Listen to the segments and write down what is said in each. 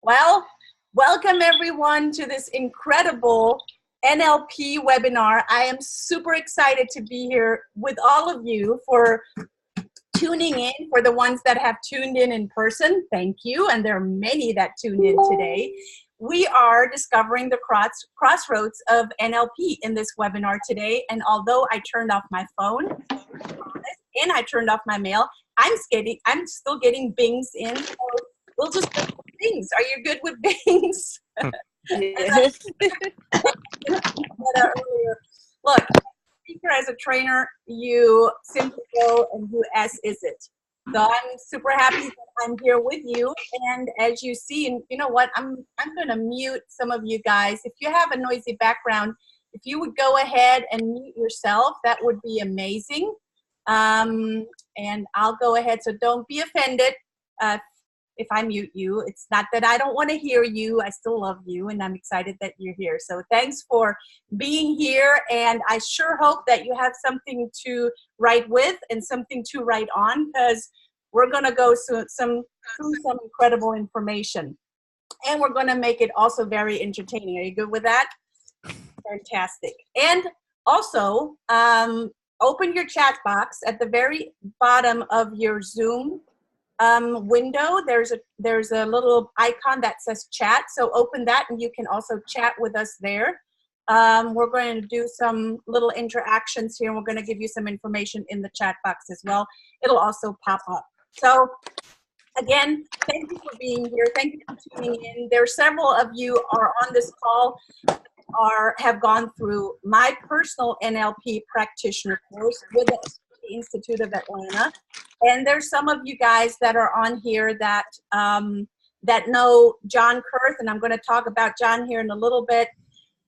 Well, welcome everyone to this incredible NLP webinar. I am super excited to be here with all of you for tuning in. For the ones that have tuned in person, thank you. And there are many that tuned in today. We are discovering the crossroads of NLP in this webinar today. And although I turned off my phone and I turned off my mail, I'm still getting bings in. So we'll just go with bings. Are you good with bings? Yes. Look, speaker as a trainer, you simply go and who S is it? So I'm super happy that I'm here with you. And as you see, and you know what, I'm going to mute some of you guys. If you have a noisy background, if you would go ahead and mute yourself, that would be amazing. And I'll go ahead. So don't be offended if I mute you. It's not that I don't want to hear you. I still love you, and I'm excited that you're here. So thanks for being here, and I sure hope that you have something to write with and something to write on, because we're going to go through some incredible information, and we're going to make it also very entertaining. Are you good with that? Fantastic. And also, open your chat box at the very bottom of your Zoom window. There's a little icon that says chat, so open that and you can also chat with us there. We're going to do some little interactions here, and we're going to give you some information in the chat box as well. It'll also pop up. So again, thank you for being here. Thank you for tuning in. There are several of you are on this call have gone through my personal NLP practitioner course with the Institute of Atlanta. And there's some of you guys that are on here that that know John Kurth, and I'm going to talk about John here in a little bit.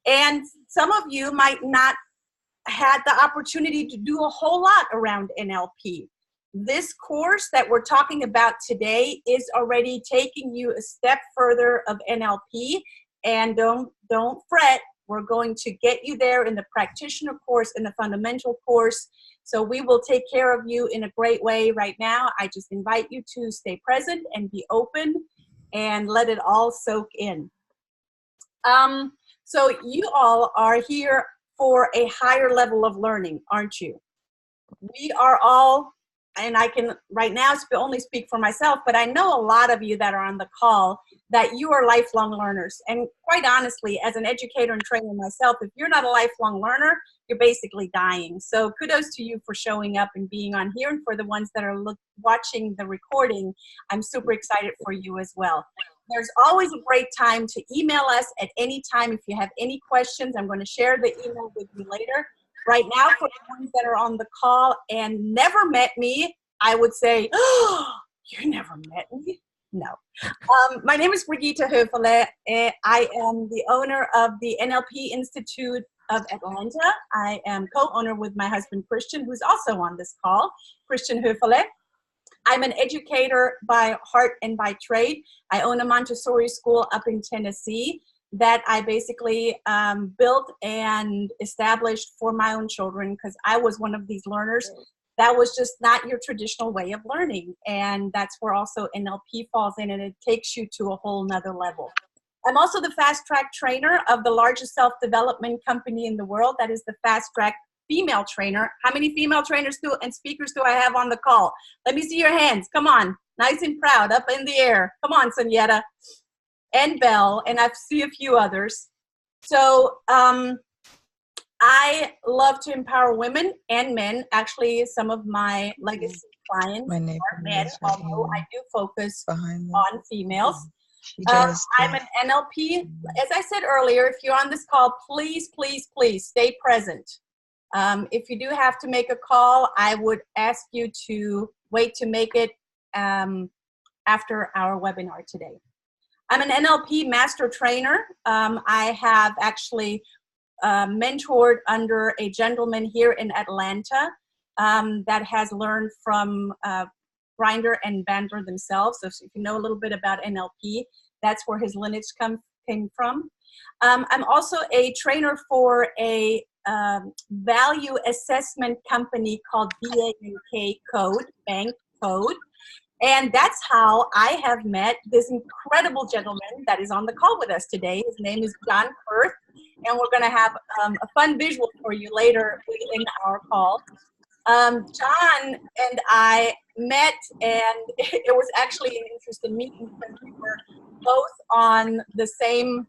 And some of you might not had the opportunity to do a whole lot around NLP. This course that we're talking about today is already taking you a step further of NLP, and don't fret. We're going to get you there in the practitioner course, in the fundamental course. So we will take care of you in a great way right now. I just invite you to stay present and be open and let it all soak in. So you all are here for a higher level of learning, aren't you? We are all, and I can right now only speak for myself, but I know a lot of you that are on the call that you are lifelong learners. And quite honestly, as an educator and trainer myself, if you're not a lifelong learner, you're basically dying. So kudos to you for showing up and being on here. And for the ones that are watching the recording, I'm super excited for you as well. There's always a great time to email us at any time if you have any questions. I'm going to share the email with you later. Right now, for the ones that are on the call and never met me, I would say, oh, you never met me? No. My name is Brigitta Hoeferle. I am the owner of the NLP Institute of Atlanta. I am co-owner with my husband, Christian, who's also on this call, Christian Hoeferle. I'm an educator by heart and by trade. I own a Montessori school up in Tennessee that I basically built and established for my own children, because I was one of these learners that was just not your traditional way of learning. And that's where also NLP falls in, and it takes you to a whole nother level. I'm also the fast track trainer of the largest self-development company in the world. That is the fast track female trainer. How many female trainers and speakers do I have on the call? Let me see your hands. Come on. Nice and proud, up in the air. Come on, Sonyetta and Belle, and I see a few others. So I love to empower women and men. Actually, some of my legacy clients are men, although I do focus on females. I'm an NLP. As I said earlier, if you're on this call, please, please, please stay present. If you do have to make a call, I would ask you to wait to make it after our webinar today. I'm an NLP master trainer. I have actually mentored under a gentleman here in Atlanta that has learned from Grinder and Bandler themselves. So if you know a little bit about NLP, that's where his lineage came from. I'm also a trainer for a value assessment company called BANK Code, Bank Code. And that's how I have met this incredible gentleman that is on the call with us today. His name is John Kurth, and we're going to have a fun visual for you later in our call. John and I met, and it was actually an interesting meeting because we were both on the same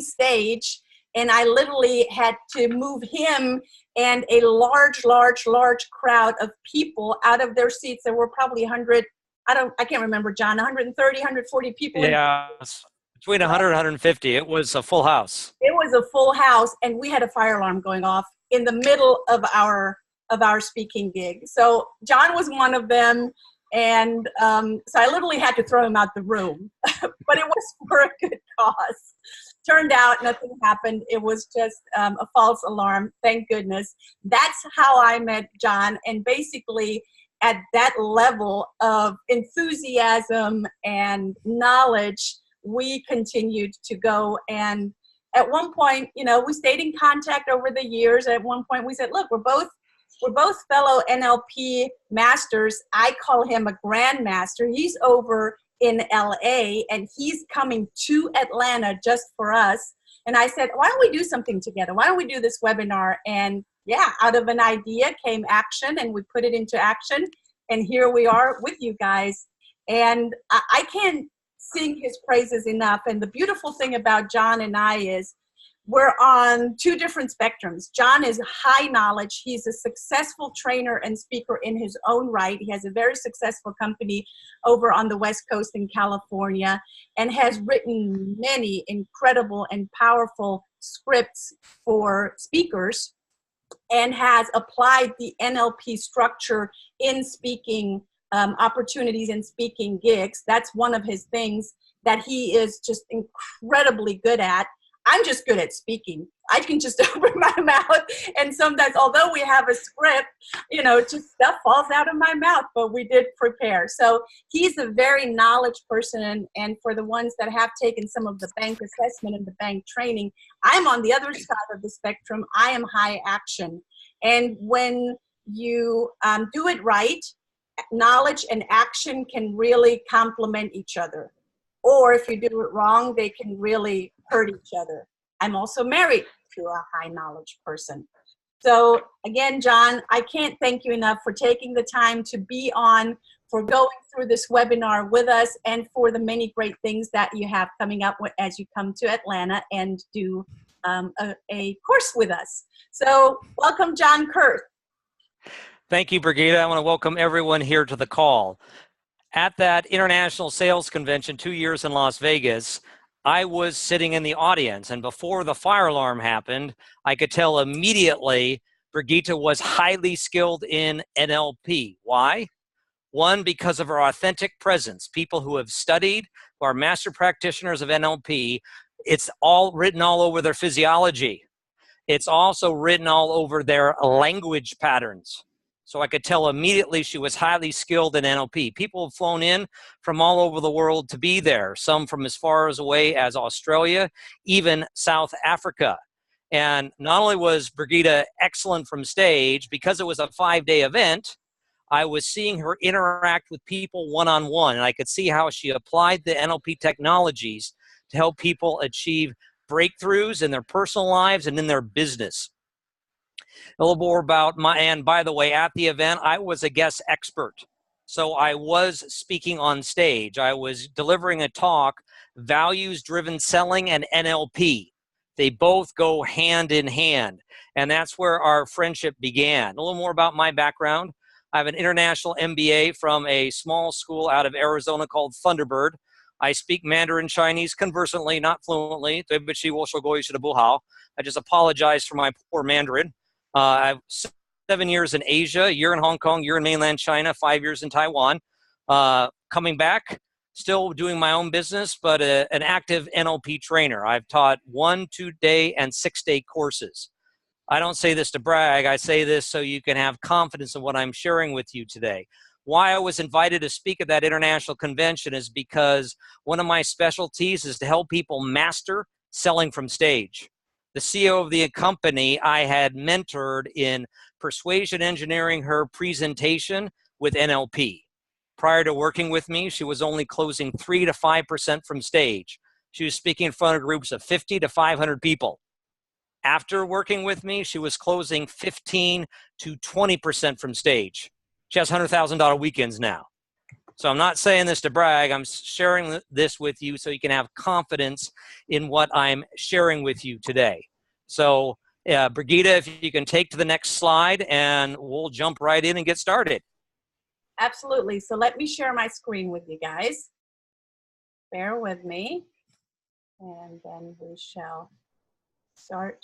stage, and I literally had to move him and a large crowd of people out of their seats. There were probably 100, I can't remember, John, 130, 140 people. Yeah, between 100 and 150. It was a full house. It was a full house, and we had a fire alarm going off in the middle of our speaking gig. So John was one of them, and so I literally had to throw him out the room, but it was for a good cause. Turned out nothing happened. It was just a false alarm, thank goodness. That's how I met John, and basically at that level of enthusiasm and knowledge, we continued to go. And at one point, you know, we stayed in contact over the years. At one point we said, look, we're both fellow NLP masters. I call him a grandmaster. He's over in LA, and he's coming to Atlanta just for us. And I said, why don't we do something together? Why don't we do this webinar? And yeah, out of an idea came action, and we put it into action. And here we are with you guys. And I can't sing his praises enough. And the beautiful thing about John and I is we're on two different spectrums. John is high knowledge. He's a successful trainer and speaker in his own right. He has a very successful company over on the West Coast in California, and has written many incredible and powerful scripts for speakers, and has applied the NLP structure in speaking opportunities and speaking gigs. That's one of his things that he is just incredibly good at. I'm just good at speaking. I can just open my mouth, and sometimes, although we have a script, you know, just stuff falls out of my mouth, but we did prepare. So he's a very knowledge person, and for the ones that have taken some of the bank assessment and the bank training, I'm on the other side of the spectrum. I am high action. And when you do it right, knowledge and action can really complement each other. Or if you do it wrong, they can really hurt each other. I'm also married to a high knowledge person. So again, John, I can't thank you enough for taking the time to be on, for going through this webinar with us, and for the many great things that you have coming up as you come to Atlanta and do a course with us. So welcome, John Kurth. Thank you, Brigitta. I want to welcome everyone here to the call. At that international sales convention 2 years in Las Vegas, I was sitting in the audience, and before the fire alarm happened, I could tell immediately Brigitta was highly skilled in NLP. Why? One, because of her authentic presence. People who have studied, who are master practitioners of NLP, it's all written all over their physiology. It's also written all over their language patterns. So I could tell immediately she was highly skilled in NLP. People have flown in from all over the world to be there, some from as far away as Australia, even South Africa. And not only was Brigitta excellent from stage, because it was a 5-day event, I was seeing her interact with people one-on-one, and I could see how she applied the NLP technologies to help people achieve breakthroughs in their personal lives and in their business. A little more about and by the way, at the event, I was a guest expert. So I was speaking on stage. I was delivering a talk, values-driven selling and NLP. They both go hand in hand, and that's where our friendship began. A little more about my background. I have an international MBA from a small school out of Arizona called Thunderbird. I speak Mandarin Chinese conversantly, not fluently. I just apologize for my poor Mandarin. I've 7 years in Asia, a year in Hong Kong, a year in mainland China, 5 years in Taiwan. Coming back, still doing my own business, but an active NLP trainer. I've taught 1, 2-day, and 6-day courses. I don't say this to brag. I say this so you can have confidence in what I'm sharing with you today. Why I was invited to speak at that international convention is because one of my specialties is to help people master selling from stage. The CEO of the company I had mentored in persuasion engineering her presentation with NLP. Prior to working with me, she was only closing 3 to 5% from stage. She was speaking in front of groups of 50 to 500 people. After working with me, she was closing 15 to 20% from stage. She has $100,000 weekends now. So I'm not saying this to brag. I'm sharing this with you so you can have confidence in what I'm sharing with you today. So Brigitta, if you can take to the next slide, and we'll jump right in and get started. Absolutely. So let me share my screen with you guys. Bear with me, and then we shall start.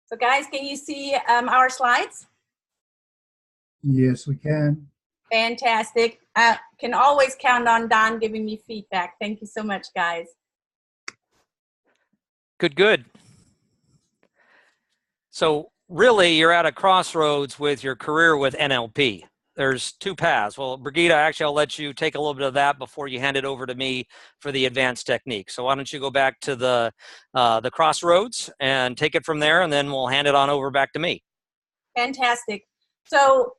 So guys, can you see our slides? Yes, we can. Fantastic. Can always count on Don giving me feedback. Thank you so much, guys. Good. So really, you're at a crossroads with your career with NLP. There's two paths. Well, Brigitta, actually, I'll let you take a little bit of that before you hand it over to me for the advanced technique. So why don't you go back to the crossroads and take it from there, and then we'll hand it on over back to me. Fantastic. So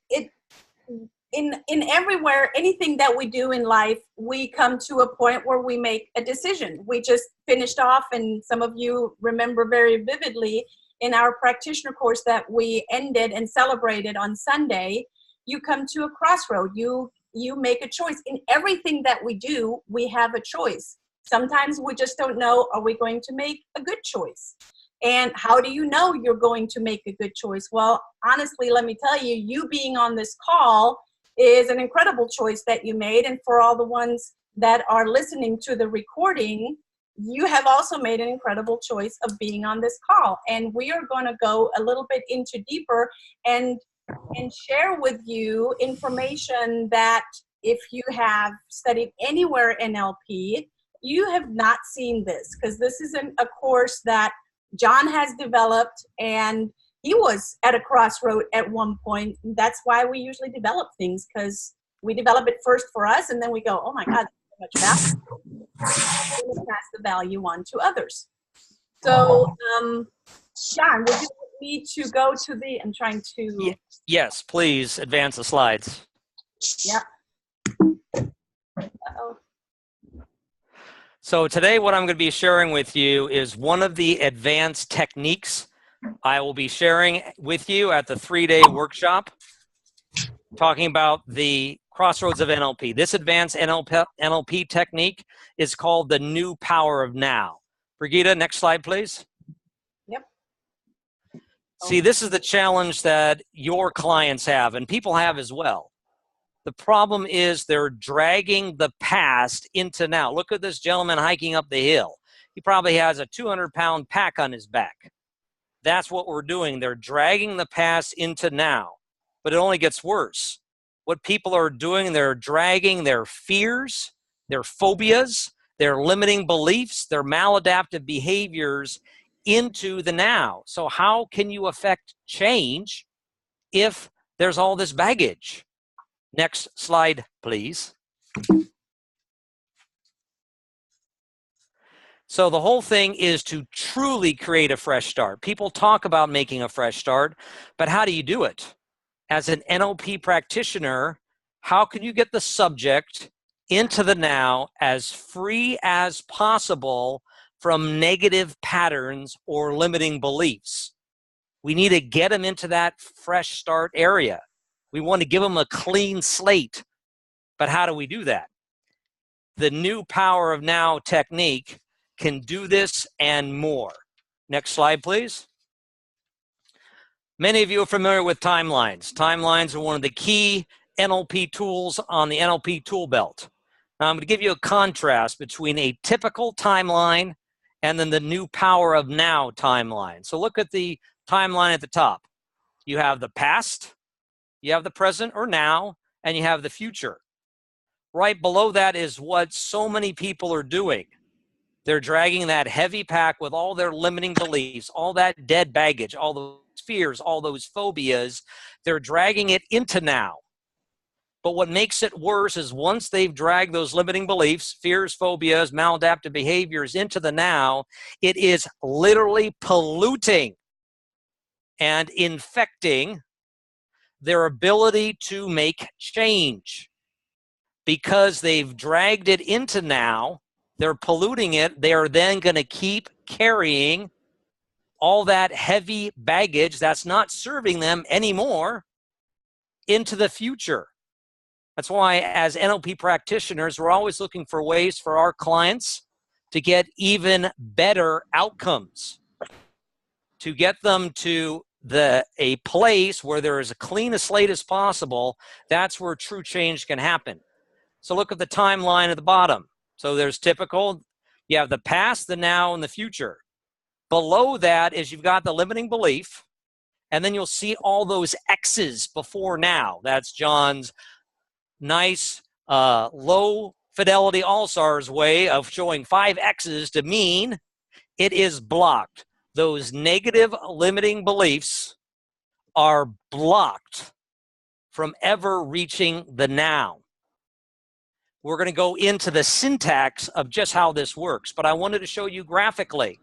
in everywhere, anything that we do in life, we come to a point where we make a decision. We just finished off, and some of you remember very vividly in our practitioner course that we ended and celebrated on Sunday. You come to a crossroad. You make a choice. In everything that we do, we have a choice. Sometimes we just don't know, are we going to make a good choice? And how do you know you're going to make a good choice? Well, honestly, let me tell you, you being on this call is an incredible choice that you made. And for all the ones that are listening to the recording, you have also made an incredible choice of being on this call. And we are going to go a little bit into deeper and share with you information that if you have studied anywhere NLP, you have not seen this, because this is a course that John has developed, and he was at a crossroad at one point. That's why we usually develop things, because we develop it first for us, and then we go, oh my God, there's so much value. And pass the value on to others. So, John, would you like me to go to the, I'm trying to. Yes, please advance the slides. Yeah. Uh-oh. So today what I'm going to be sharing with you is one of the advanced techniques I will be sharing with you at the 3-day workshop, talking about the crossroads of NLP. This advanced NLP technique is called the new power of now. Brigitta, next slide, please. Yep. See, this is the challenge that your clients have, and people have as well. The problem is they're dragging the past into now. Look at this gentleman hiking up the hill. He probably has a 200-pound pack on his back. That's what we're doing. They're dragging the past into now, but it only gets worse. What people are doing, they're dragging their fears, their phobias, their limiting beliefs, their maladaptive behaviors into the now. So how can you affect change if there's all this baggage? Next slide, please. So the whole thing is to truly create a fresh start. People talk about making a fresh start, but how do you do it? As an NLP practitioner, how can you get the subject into the now as free as possible from negative patterns or limiting beliefs? We need to get them into that fresh start area. We want to give them a clean slate. But how do we do that? The new power of now technique can do this and more. Next slide, please. Many of you are familiar with timelines. Timelines are one of the key NLP tools on the NLP tool belt. Now, I'm going to give you a contrast between a typical timeline and then the new power of now timeline. So look at the timeline at the top. You have the past, you have the present or now, and you have the future. Right below that is what so many people are doing. They're dragging that heavy pack with all their limiting beliefs, all that dead baggage, all those fears, all those phobias. They're dragging it into now. But what makes it worse is once they've dragged those limiting beliefs, fears, phobias, maladaptive behaviors into the now, it is literally polluting and infecting their ability to make change. Because they've dragged it into now, they're polluting it, they are then going to keep carrying all that heavy baggage that's not serving them anymore into the future. That's why as NLP practitioners, we're always looking for ways for our clients to get even better outcomes, to get them to a place where there is as clean a slate as possible. That's where true change can happen. So look at the timeline at the bottom. So there's typical, you have the past, the now, and the future. Below that is you've got the limiting belief, and then you'll see all those X's before now. That's John's nice low fidelity all-stars way of showing 5 X's to mean it is blocked. Those negative limiting beliefs are blocked from ever reaching the now. We're going to go into the syntax of just how this works, but I wanted to show you graphically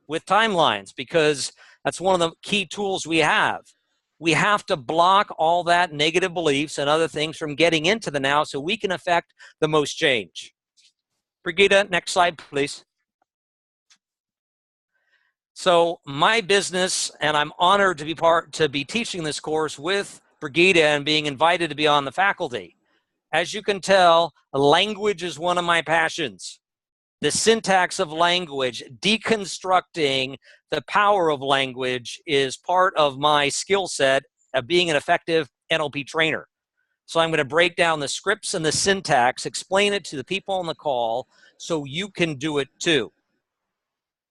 with timelines because that's one of the key tools we have. We have to block all that negative beliefs and other things from getting into the now so we can affect the most change. Brigitta, next slide, please. So my business, and I'm honored to be teaching this course with Brigitta and being invited to be on the faculty. As you can tell, language is one of my passions. The syntax of language, deconstructing the power of language is part of my skill set of being an effective NLP trainer. So I'm going to break down the scripts and the syntax, explain it to the people on the call so you can do it too.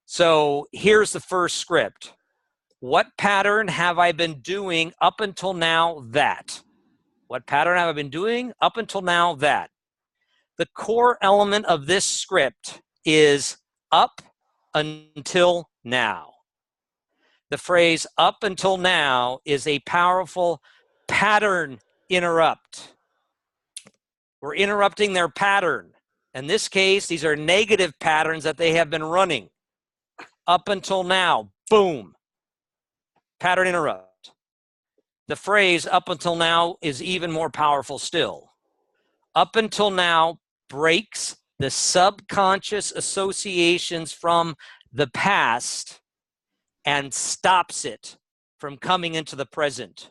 So here's the first script. What pattern have I been doing up until now that? What pattern have I been doing up until now that? The core element of this script is up until now. The phrase up until now is a powerful pattern interrupt. We're interrupting their pattern. In this case, these are negative patterns that they have been running. Up until now, boom, pattern interrupt. The phrase up until now is even more powerful still. Up until now breaks the subconscious associations from the past and stops it from coming into the present.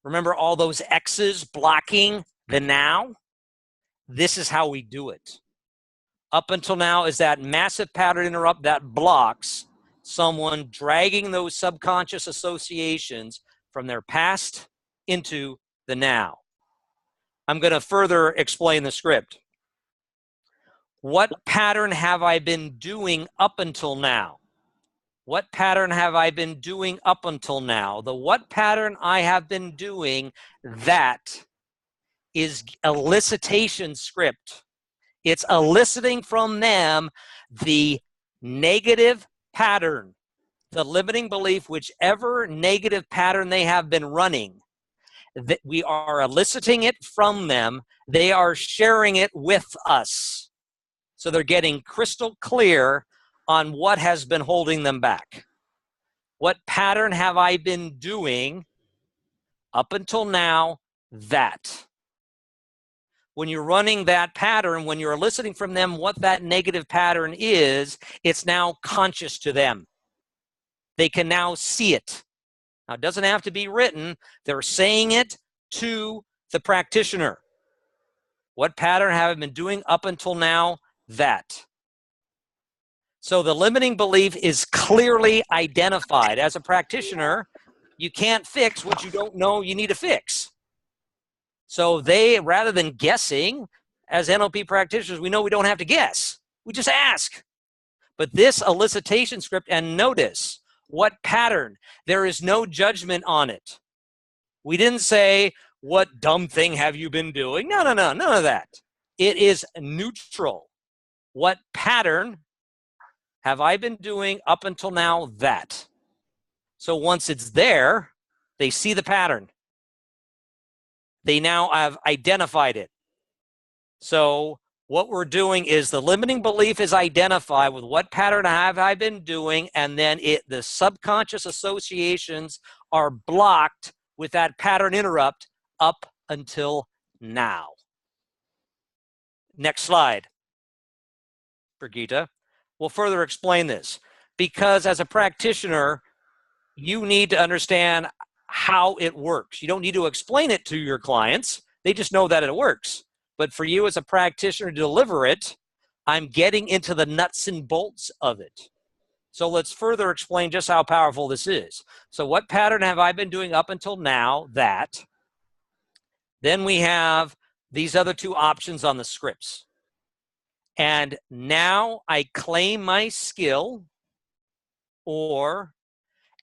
Remember all those X's blocking the now? This is how we do it. Up until now is that massive pattern interrupt that blocks someone dragging those subconscious associations from their past into the now. I'm going to further explain the script. What pattern have I been doing up until now? What pattern have I been doing up until now? The what pattern I have been doing, that is elicitation script. It's eliciting from them the negative pattern, the limiting belief, whichever negative pattern they have been running. That we are eliciting it from them. They are sharing it with us. So they're getting crystal clear on what has been holding them back. What pattern have I been doing up until now that? When you're running that pattern, when you're eliciting from them what that negative pattern is, it's now conscious to them. They can now see it. Now, it doesn't have to be written. They're saying it to the practitioner. What pattern have I been doing up until now that? So the limiting belief is clearly identified. As a practitioner, you can't fix what you don't know you need to fix. So they, rather than guessing, as NLP practitioners, we know we don't have to guess. We just ask. But this elicitation script, and notice what pattern, there is no judgment on it. We didn't say, what dumb thing have you been doing? No, none of that. It is neutral. What pattern have I been doing up until now that? So once it's there, they see the pattern. They now have identified it. So what we're doing is the limiting belief is identified with what pattern have I been doing, and then the subconscious associations are blocked with that pattern interrupt up until now. Next slide, Brigitta. We'll further explain this, because as a practitioner, you need to understand how it works. You don't need to explain it to your clients. They just know that it works. But for you as a practitioner to deliver it, I'm getting into the nuts and bolts of it. So let's further explain just how powerful this is. So what pattern have I been doing up until now? That. Then we have these other two options on the scripts. And now I claim my skill, or,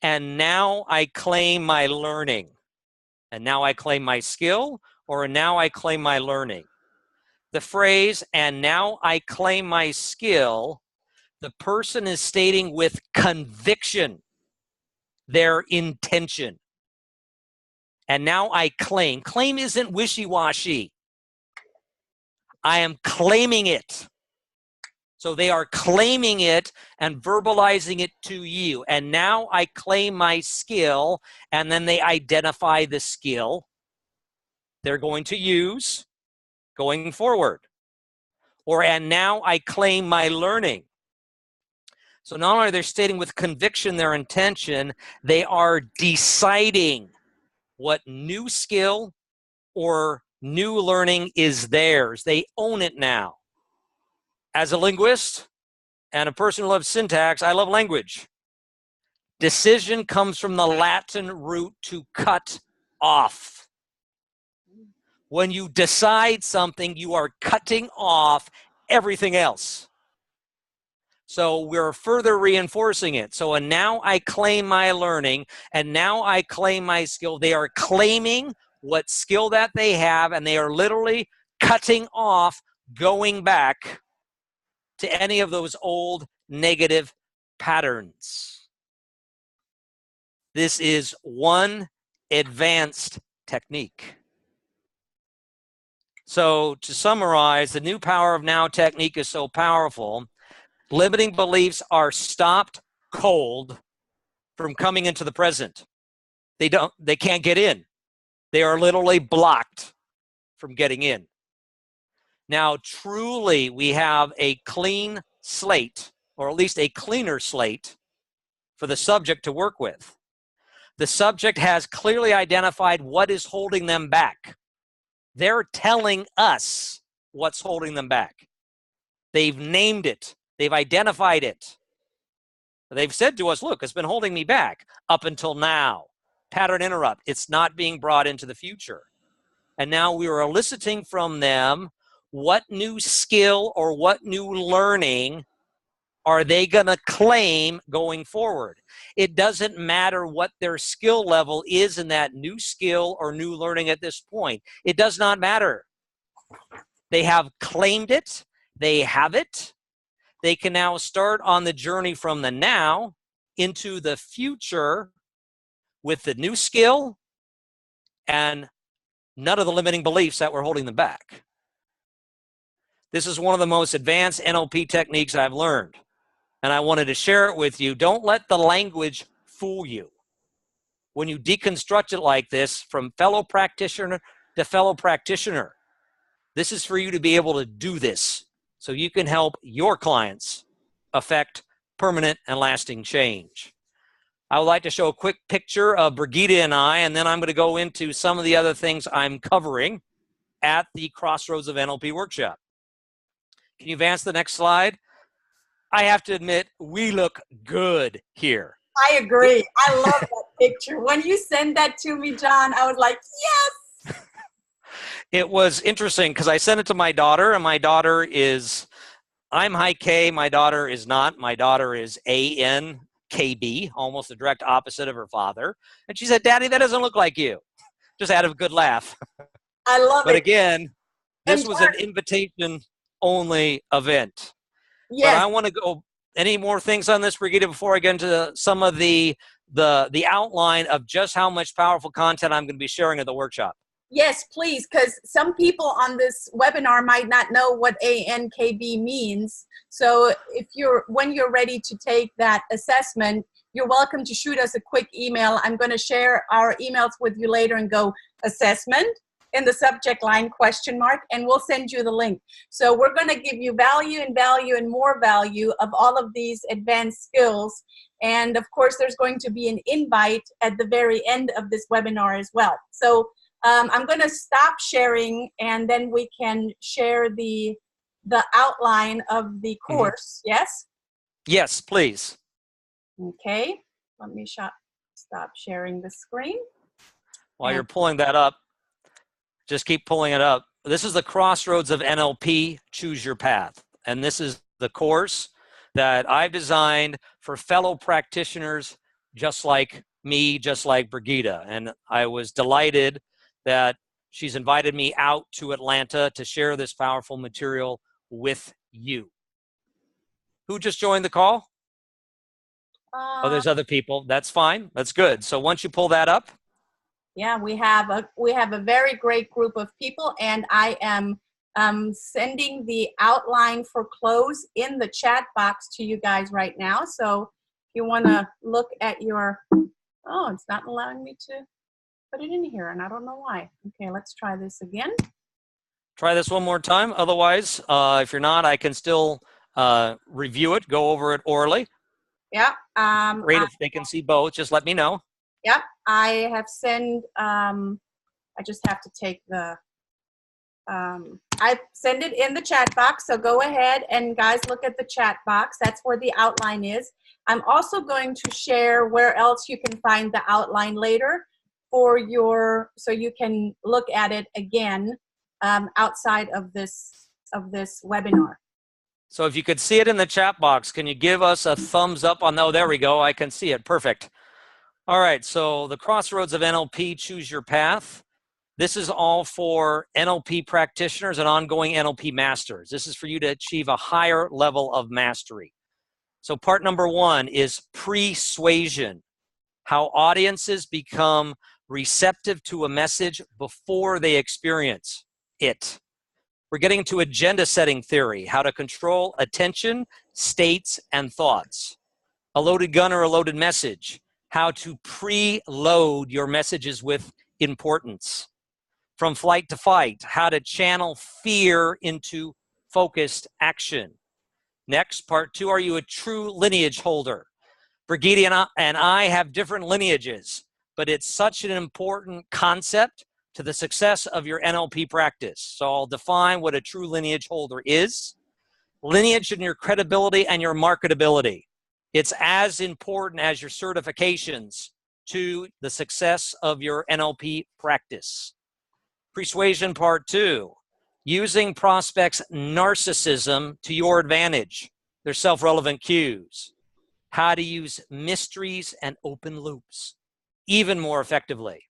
and now I claim my learning. And now I claim my skill, or now I claim my learning. The phrase, and now I claim my skill, the person is stating with conviction their intention. And now I claim. Claim isn't wishy-washy. I am claiming it. So they are claiming it and verbalizing it to you. And now I claim my skill, and then they identify the skill they're going to use going forward. Or, and now I claim my learning. So not only are they stating with conviction their intention, they are deciding what new skill or new learning is theirs. They own it now. As a linguist and a person who loves syntax, I love language. Decision comes from the Latin root to cut off. When you decide something, you are cutting off everything else. So we're further reinforcing it. So, and now I claim my learning, and now I claim my skill. They are claiming what skill that they have, and they are literally cutting off going back to any of those old negative patterns. This is one advanced technique. So to summarize, the new power of now technique is so powerful. Limiting beliefs are stopped cold from coming into the present. They can't get in. They are literally blocked from getting in. Now, truly, we have a clean slate, or at least a cleaner slate, for the subject to work with. The subject has clearly identified what is holding them back. They're telling us what's holding them back. They've named it. They've identified it. They've said to us, look, it's been holding me back up until now. Pattern interrupt. It's not being brought into the future. And now we are eliciting from them what new skill or what new learning are they going to claim going forward. It doesn't matter what their skill level is in that new skill or new learning at this point. It does not matter. They have claimed it. They have it. They can now start on the journey from the now into the future with the new skill and none of the limiting beliefs that were holding them back. This is one of the most advanced NLP techniques I've learned, and I wanted to share it with you. Don't let the language fool you. When you deconstruct it like this, from fellow practitioner to fellow practitioner, this is for you to be able to do this so you can help your clients affect permanent and lasting change. I would like to show a quick picture of Brigitta and I, and then I'm going to go into some of the other things I'm covering at the Crossroads of NLP workshop. Can you advance the next slide? I have to admit, we look good here. I agree. I love that picture. When you sent that to me, John, I was like, yes. It was interesting because I sent it to my daughter, and my daughter is, I'm high K, my daughter is not. My daughter is ANKB, almost the direct opposite of her father. And she said, Daddy, that doesn't look like you. Just out of a good laugh. I love it. But again, this was an invitation-only event. Yes. But I want to go, any more things on this, Brigitta, before I get into some of the outline of just how much powerful content I'm going to be sharing at the workshop? Yes, please, because some people on this webinar might not know what ANKB means. So when you're ready to take that assessment, you're welcome to shoot us a quick email. I'm going to share our emails with you later and go assessment in the subject line ? And we'll send you the link. So we're going to give you value and more value of all of these advanced skills. And of course, there's going to be an invite at the very end of this webinar as well. So I'm going to stop sharing, and then we can share the outline of the course. Yes? Yes, please. Okay. Let me stop sharing the screen. While you're pulling that up, just keep pulling it up. This is the Crossroads of NLP, Choose Your Path. And this is the course that I've designed for fellow practitioners just like me, just like Brigitta. And I was delighted that she's invited me out to Atlanta to share this powerful material with you. Who just joined the call? Oh, there's other people. That's fine. That's good. So once you pull that up. Yeah, we have a very great group of people, and I am sending the outline for close in the chat box to you guys right now. So if you want to look at your, oh, it's not allowing me to put it in here, and I don't know why. Okay, let's try this again. Try this one more time. Otherwise, if you're not, I can still review it, go over it orally. Yeah. Great if they can see both. Just let me know. Yep, I have sent, I just have to take the, I send it in the chat box, so go ahead and guys look at the chat box. That's where the outline is. I'm also going to share where else you can find the outline later for your, so you can look at it again outside of this webinar. So if you could see it in the chat box, can you give us a thumbs up on, oh, there we go, I can see it, perfect. All right, so the Crossroads of NLP, Choose Your Path. This is all for NLP practitioners and ongoing NLP masters. This is for you to achieve a higher level of mastery. So part number 1 is persuasion, how audiences become receptive to a message before they experience it. We're getting to agenda setting theory, how to control attention, states, and thoughts. A loaded gun or a loaded message, how to preload your messages with importance. From flight to fight, how to channel fear into focused action. Next, part 2, are you a true lineage holder? Brigitta and I have different lineages, but it's such an important concept to the success of your NLP practice. So I'll define what a true lineage holder is. Lineage and your credibility and your marketability. It's as important as your certifications to the success of your NLP practice. Persuasion part 2, using prospects' narcissism to your advantage, their self-relevant cues. How to use mysteries and open loops even more effectively.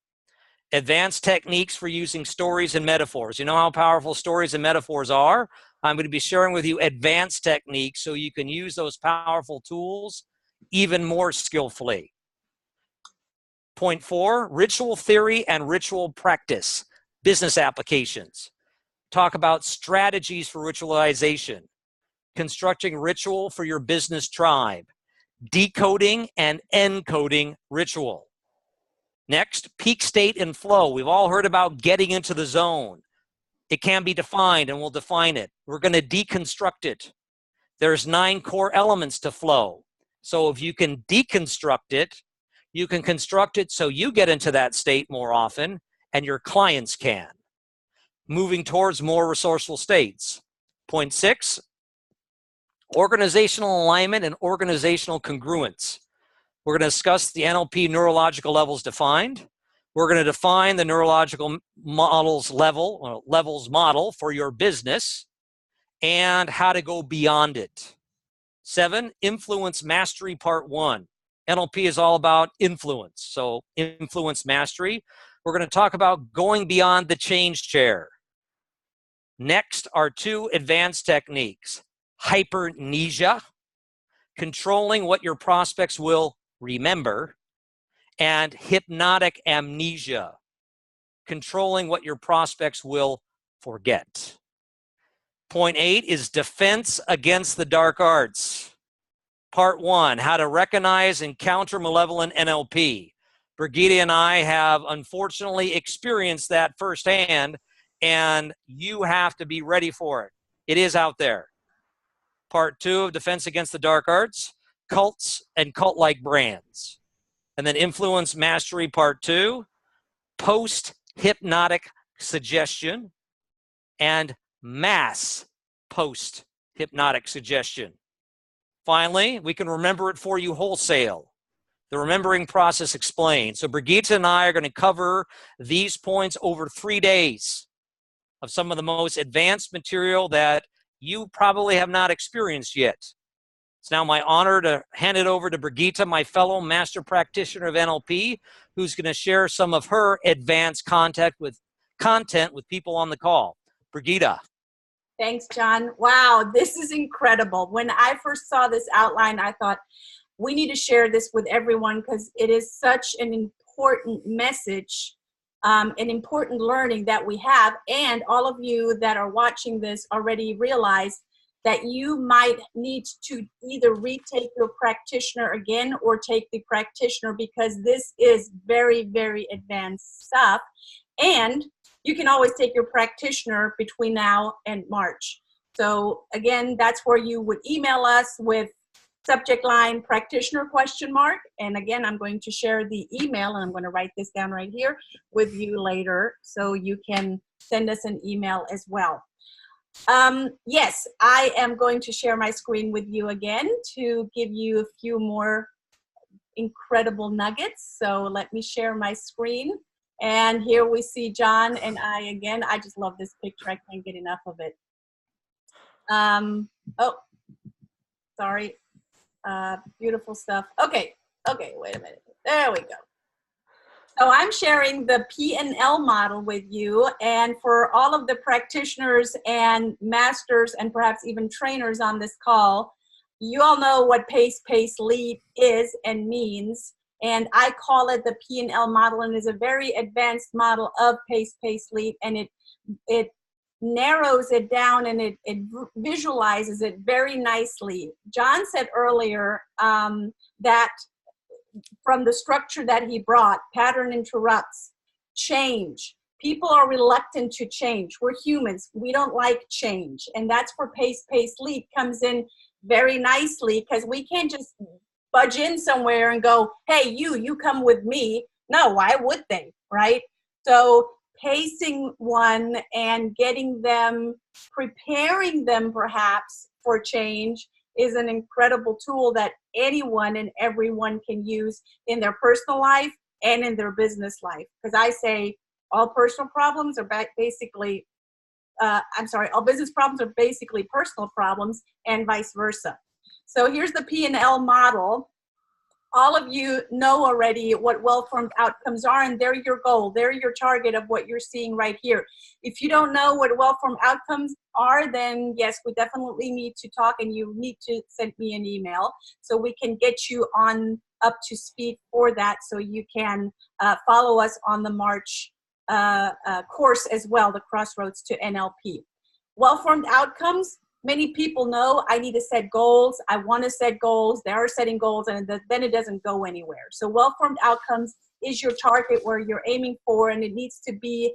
Advanced techniques for using stories and metaphors. You know how powerful stories and metaphors are? I'm going to be sharing with you advanced techniques so you can use those powerful tools even more skillfully. Point 4, ritual theory and ritual practice, business applications. Talk about strategies for ritualization, constructing ritual for your business tribe, decoding and encoding ritual. Next, peak state and flow. We've all heard about getting into the zone. It can be defined, and we'll define it. We're going to deconstruct it. There's 9 core elements to flow. So if you can deconstruct it, you can construct it so you get into that state more often, and your clients can. Moving towards more resourceful states. Point 6, organizational alignment and organizational congruence. We're going to discuss the NLP neurological levels defined. We're going to define the neurological models model for your business and how to go beyond it. 7, influence mastery part 1. NLP is all about influence. So influence mastery. We're going to talk about going beyond the change chair. Next are 2 advanced techniques. Hypermnesia, controlling what your prospects will remember, and hypnotic amnesia, controlling what your prospects will forget. Point 8 is defense against the dark arts. Part 1, how to recognize and counter malevolent NLP. Brigitta and I have unfortunately experienced that firsthand, and you have to be ready for it. It is out there. Part 2 of defense against the dark arts, cults and cult-like brands. And then influence mastery, part 2, post-hypnotic suggestion, and mass post-hypnotic suggestion. Finally, we can remember it for you wholesale. The remembering process explained. So Brigitta and I are going to cover these points over 3 days of some of the most advanced material that you probably have not experienced yet. It's now my honor to hand it over to Brigitta, my fellow master practitioner of NLP, who's going to share some of her advanced content with people on the call. Brigitta. Thanks, John. Wow, this is incredible. When I first saw this outline, I thought, we need to share this with everyone because it is such an important message, an important learning that we have. And all of you that are watching this already realize that you might need to either retake your practitioner again or take the practitioner, because this is very, very advanced stuff. And you can always take your practitioner between now and March. So again, that's where you would email us with subject line practitioner ? And again, I'm going to share the email, and I'm going to write this down right here with you later so you can send us an email as well. Yes, I am going to share my screen with you again to give you a few more incredible nuggets. So let me share my screen. And here we see John and I again. I just love this picture. I can't get enough of it. Oh, sorry. Beautiful stuff. Okay, wait a minute. There we go. So I'm sharing the P&L model with you, and for all of the practitioners and masters and perhaps even trainers on this call, you all know what pace, lead is and means, and I call it the P&L model, and it's a very advanced model of pace, lead, and it narrows it down and it visualizes it very nicely. John said earlier that from the structure that he brought, pattern interrupts, change. People are reluctant to change. We're humans. We don't like change. And that's where pace, lead comes in very nicely, because we can't just budge in somewhere and go, hey, you come with me. No, why would they, right? So pacing one and getting them, preparing them perhaps for change is an incredible tool that anyone and everyone can use in their personal life and in their business life. Because I say all personal problems are basically, all business problems are basically personal problems, and vice versa. So here's the P&L model. All of you know already what well-formed outcomes are, and they're your goal. They're your target of what you're seeing right here. If you don't know what well-formed outcomes are, then yes, we definitely need to talk, and you need to send me an email so we can get you on up to speed for that, so you can follow us on the March course as well, the Crossroads to NLP. Well-formed outcomes. Many people know I need to set goals. I want to set goals. They are setting goals, and then it doesn't go anywhere. So well-formed outcomes is your target where you're aiming for, and it needs to be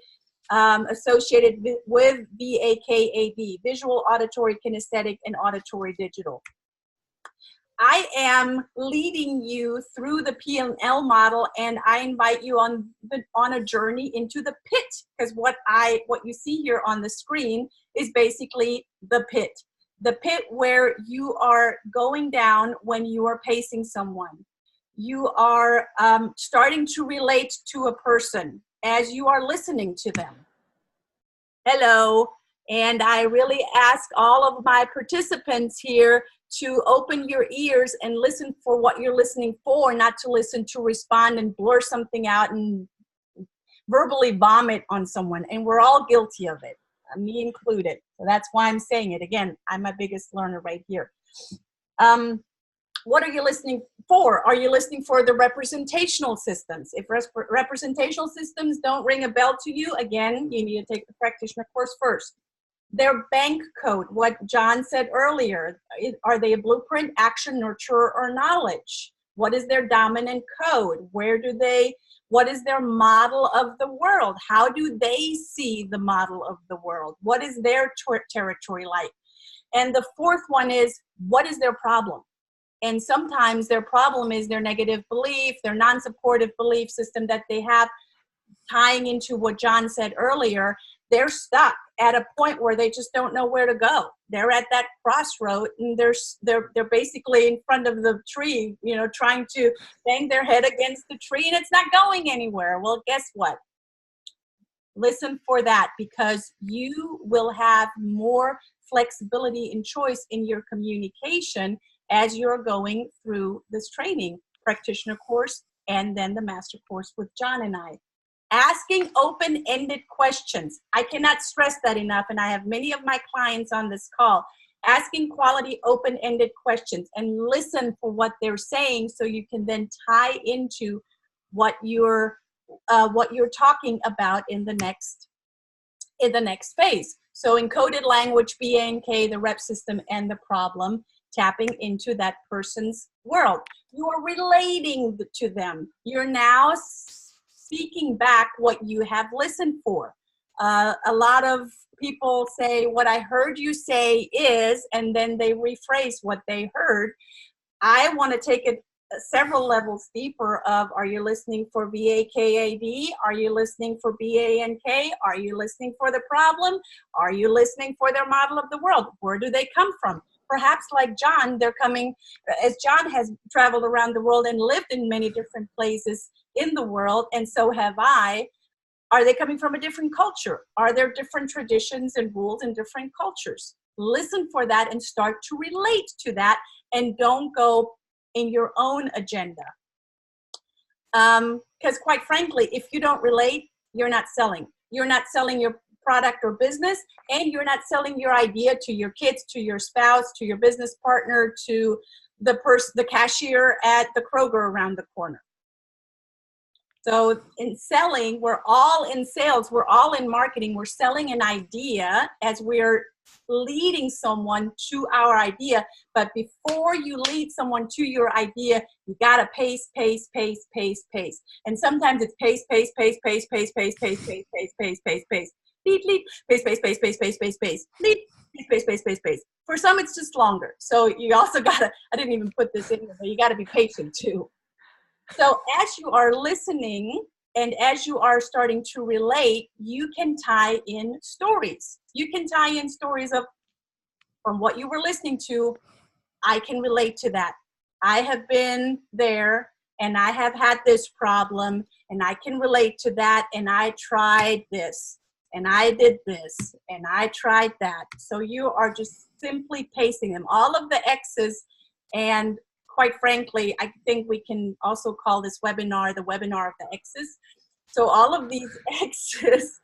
associated with VAKAD, visual, auditory, kinesthetic, and auditory digital. I am leading you through the P&L model, and I invite you on a journey into the pit, because what you see here on the screen is basically the pit. The pit where you are going down when you are pacing someone. You are starting to relate to a person as you are listening to them. Hello, and I really ask all of my participants here to open your ears and listen for what you're listening for, not to listen to respond and blur something out and verbally vomit on someone. And we're all guilty of it, me included. So that's why I'm saying it. Again, I'm my biggest learner right here. What are you listening 4, are you listening for the representational systems? If representational systems don't ring a bell to you, again, you need to take the practitioner course first. Their bank code, what John said earlier, are they a blueprint, action, nurture, or knowledge? What is their dominant code? What is their model of the world? How do they see the model of the world? What is their territory like? And the 4th one is, what is their problem? And sometimes their problem is their negative belief, their non-supportive belief system that they have, tying into what John said earlier. They're stuck at a point where they just don't know where to go. They're at that crossroad, and they're basically in front of the tree, trying to bang their head against the tree, and it's not going anywhere. Well, guess what? Listen for that, because you will have more flexibility and choice in your communication as you're going through this training, practitioner course, and then the master course with John and I. Asking open-ended questions. I cannot stress that enough, and I have many of my clients on this call. Asking quality open-ended questions and listen for what they're saying, so you can then tie into what you're talking about in the next phase. So encoded language, BA&K, the rep system, and the problem, tapping into that person's world. You are relating to them. You're now speaking back what you have listened for. A lot of people say, what I heard you say is, and then they rephrase what they heard. I want to take it several levels deeper of, are you listening for VAKAD? Are you listening for BANK? Are you listening for the problem? Are you listening for their model of the world? Where do they come from? Perhaps like John, they're coming, as John has traveled around the world and lived in many different places in the world, and so have I. Are they coming from a different culture? Are there different traditions and rules in different cultures? Listen for that and start to relate to that, and don't go in your own agenda. Because quite frankly, if you don't relate, you're not selling. You're not selling your product or business, and you're not selling your idea to your kids, to your spouse, to your business partner, to the cashier at the Kroger around the corner. So in selling, we're all in sales, we're all in marketing, we're selling an idea as we're leading someone to our idea. But before you lead someone to your idea, you gotta pace. And sometimes it's pace. Lead, pace. Lead, pace. For some, it's just longer. So you also gotta, I didn't even put this in there, but you gotta be patient too. So as you are listening and as you are starting to relate, you can tie in stories. You can tie in stories of, from what you were listening to, I can relate to that. I have been there and I have had this problem and I can relate to that, and I tried this and I did this and I tried that. So you are just simply pacing them. All of the X's, and quite frankly, I think we can also call this webinar the webinar of the X's. So all of these X's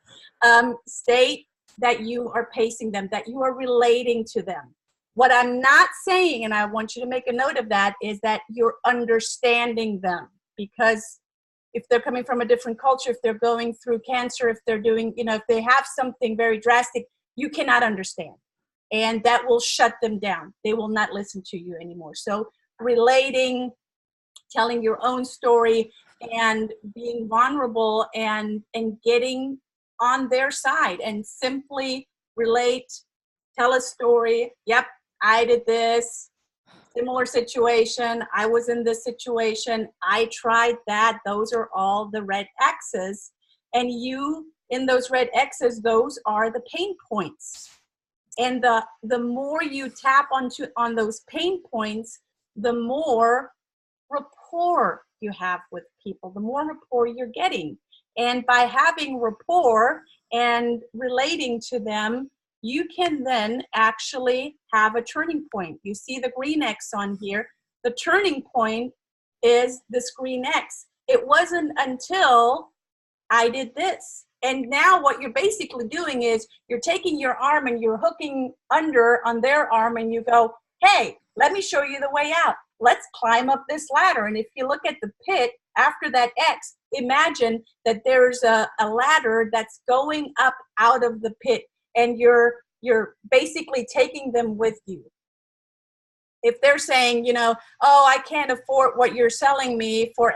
state that you are pacing them, that you are relating to them. What I'm not saying, and I want you to make a note of that, is that you're understanding them. Because if they're coming from a different culture, if they're going through cancer, if they're doing, if they have something very drastic, you cannot understand. And that will shut them down. They will not listen to you anymore. So relating, telling your own story, and being vulnerable and getting on their side, and simply relate, tell a story. Yep, I did this, similar situation, I was in this situation, I tried that. Those are all the red X's. And you, in those red X's, those are the pain points. And the more you tap on those pain points, the more rapport you have with people, the more rapport you're getting. And by having rapport and relating to them, you can then actually have a turning point. You see the green X on here. The turning point is this green X. It wasn't until I did this. And now what you're basically doing is you're taking your arm and you're hooking under on their arm, and you go, hey, let me show you the way out. let's climb up this ladder. And if you look at the pit after that X, imagine that there's a ladder that's going up out of the pit, and you're basically taking them with you. If they're saying, you know, oh, I can't afford what you're selling me for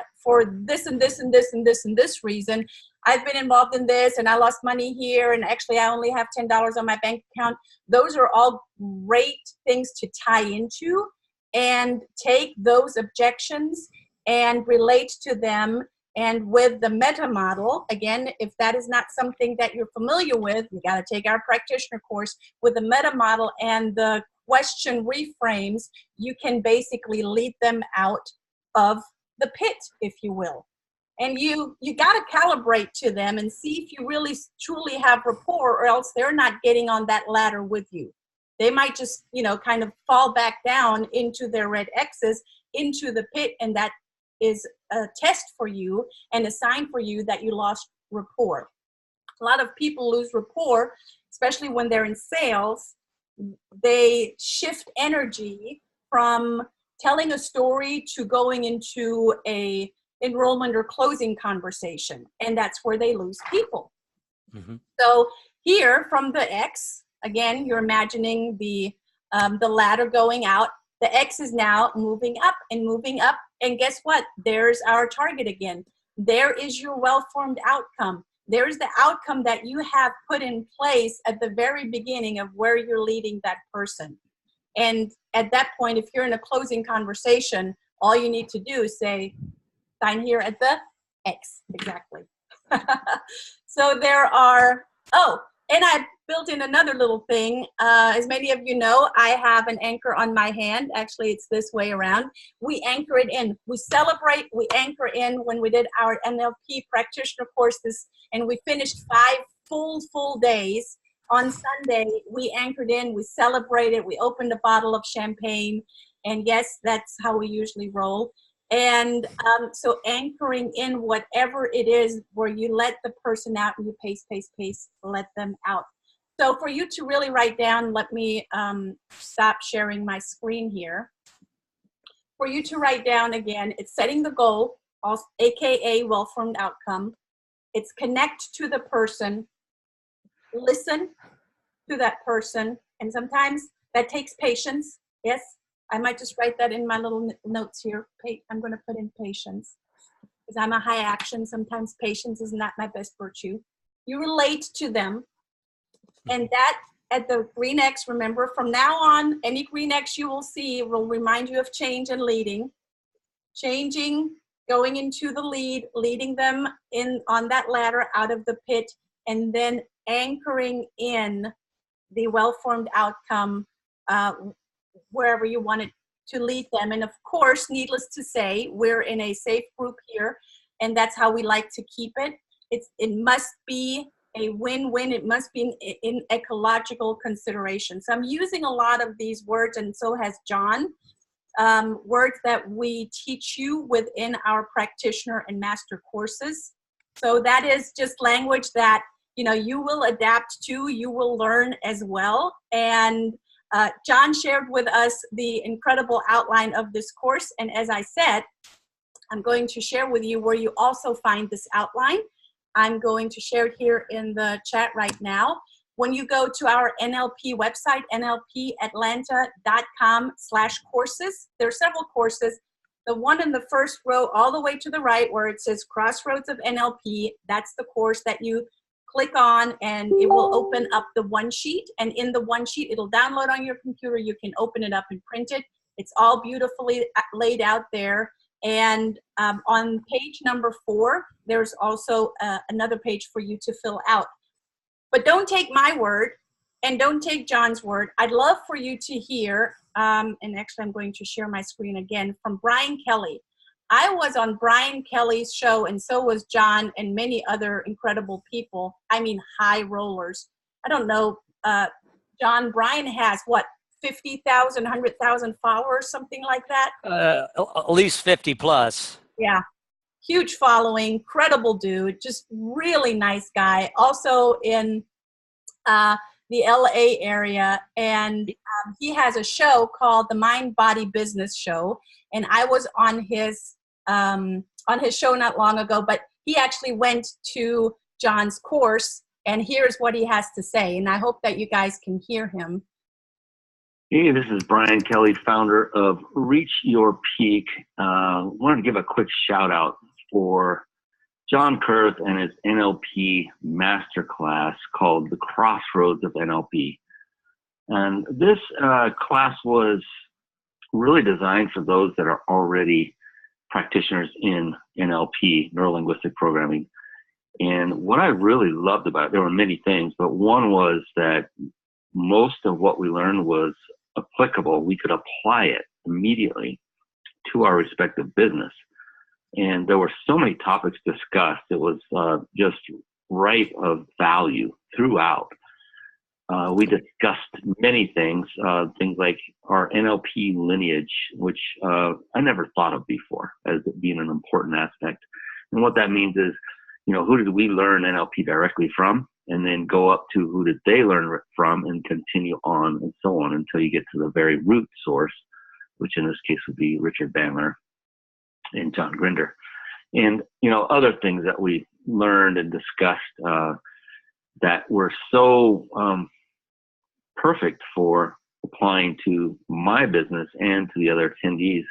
this and this and this and this and this reason. I've been involved in this and I lost money here, and actually I only have $10 on my bank account. Those are all great things to tie into, and take those objections and relate to them. And with the meta model, again, if that is not something that you're familiar with, you got to take our practitioner course. With the meta model and the question reframes, you can basically lead them out of the pit, if you will. And you got to calibrate to them and see if you really truly have rapport, or else they're not getting on that ladder with you. They might just, you know, kind of fall back down into their red X's, into the pit, and that is a test for you and a sign for you that you lost rapport. A lot of people lose rapport, especially when they're in sales. They shift energy from telling a story to going into a enrollment or closing conversation, and that's where they lose people. Mm-hmm. So here from the X, again, you're imagining the ladder going out. The X is now moving up and moving up, and guess what? There's our target again. There is your well-formed outcome. There's the outcome that you have put in place at the very beginning of where you're leading that person. And at that point, if you're in a closing conversation, all you need to do is say, sign here at the X, exactly. So there are, oh, and I built in another little thing. As many of you know, I have an anchor on my hand. Actually, it's this way around. We anchor it in. We celebrate, we anchor in. When we did our NLP practitioner courses and we finished 5 full days, on Sunday, we anchored in, we celebrated, we opened a bottle of champagne, and yes, that's how we usually roll. And so anchoring in whatever it is where you let the person out and you pace, let them out. So for you to really write down, let me stop sharing my screen here. For you to write down again, it's setting the goal, also, AKA well-formed outcome. It's connect to the person, listen to that person, and sometimes that takes patience. Yes, I might just write that in my little notes here. I'm going to put in patience because I'm a high action. Sometimes patience is not my best virtue. You relate to them, and that at the green X, remember from now on, any green X you will see will remind you of change and leading. Changing, going into the lead, leading them in on that ladder out of the pit, and then anchoring in the well-formed outcome wherever you want it to lead them. And of course, needless to say, we're in a safe group here, and that's how we like to keep it. It must be a win-win. It must be in ecological consideration. So I'm using a lot of these words, and so has John, words that we teach you within our practitioner and master courses. So that is just language that, you know, you will adapt to, you will learn as well. And John shared with us the incredible outline of this course. And as I said, I'm going to share with you where you also find this outline. I'm going to share it here in the chat right now. When you go to our NLP website, nlpatlanta.com/courses, there are several courses. The one in the first row all the way to the right where it says Crossroads of NLP, that's the course that you click on, and it will open up the one sheet. And in the one sheet, it'll download on your computer. You can open it up and print it. It's all beautifully laid out there. And on page number 4, there's also another page for you to fill out. But don't take my word and don't take John's word. I'd love for you to hear, and actually I'm going to share my screen again, from Brian Kelly. I was on Brian Kelly's show, and so was John and many other incredible people. I mean, high rollers. I don't know, John, Brian has, what, 50,000, 100,000 followers, something like that? At least 50 plus. Yeah. Huge following, credible dude, just really nice guy. Also in the LA area, and he has a show called the Mind Body Business Show, and I was on his show not long ago, but he actually went to John's course, and here's what he has to say, and I hope that you guys can hear him. Hey, this is Brian Kelly, founder of Reach Your Peak. Wanted to give a quick shout out for John Kurth and his NLP masterclass called The Crossroads of NLP. And this class was really designed for those that are already practitioners in NLP, Neuro-Linguistic Programming. And what I really loved about it, there were many things, but one was that most of what we learned was applicable. We could apply it immediately to our respective business. And there were so many topics discussed. It was just right of value throughout. We discussed many things, things like our NLP lineage, which I never thought of before as being an important aspect. And what that means is, who did we learn NLP directly from? And then go up to who did they learn from and continue on and so on until you get to the very root source, which in this case would be Richard Bandler and John Grinder. And, other things that we learned and discussed that were so perfect for applying to my business and to the other attendees.